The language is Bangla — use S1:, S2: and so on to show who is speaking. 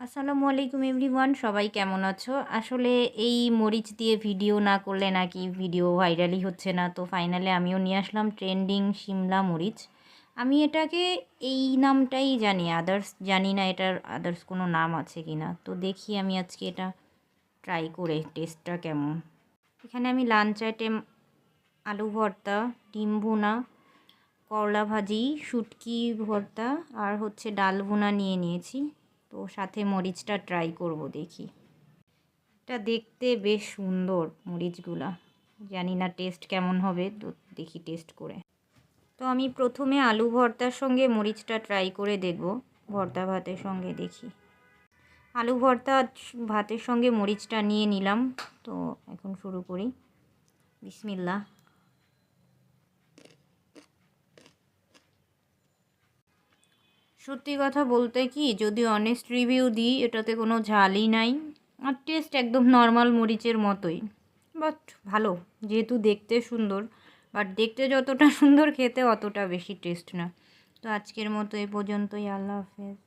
S1: আসসালামু আলাইকুম এভরিওয়ান, সবাই কেমন আছো? আসলে এই মরিচ দিয়ে ভিডিও না করলে নাকি ভিডিও ভাইরালই হচ্ছে না, তো ফাইনালি আমিও নিয়ে আসলাম ট্রেন্ডিং শিমলা মরিচ। আমি এটাকে এই নামটাই জানি, আদার্স জানি না এটার আদার্স কোনো নাম আছে কি না। তো দেখি আমি আজকে এটা ট্রাই করে টেস্টটা কেমন। এখানে আমি লাঞ্চ আইটেম আলু ভর্তা, ডিম ভুনা, করলা ভাজি, শুটকি ভর্তা আর হচ্ছে ডাল ভুনা নিয়ে নিয়েছি। তো সাথে মরিচটা ট্রাই করব, দেখি। এটা দেখতে বেশ সুন্দর মরিচগুলা, জানি না টেস্ট কেমন হবে, তো দেখি টেস্ট করে। তো আমি প্রথমে আলু ভর্তার সঙ্গে মরিচটা ট্রাই করে দেখব, ভর্তা ভাতের সঙ্গে দেখি। আলু ভর্তা ভাতের সঙ্গে মরিচটা নিয়ে নিলাম। তো এখন শুরু করি। বিসমিল্লাহ। সত্যি কথা বলতে কি, যদি অনেস্ট রিভিউ দিই, এটাতে কোনো ঝালই নাই আর টেস্ট একদম নর্মাল মরিচের মতোই। বাট ভালো, যেহেতু দেখতে সুন্দর, বাট দেখতে যতটা সুন্দর খেতে অতটা বেশি টেস্ট না। তো আজকের মতো এ পর্যন্তই। আল্লাহ হাফেজ।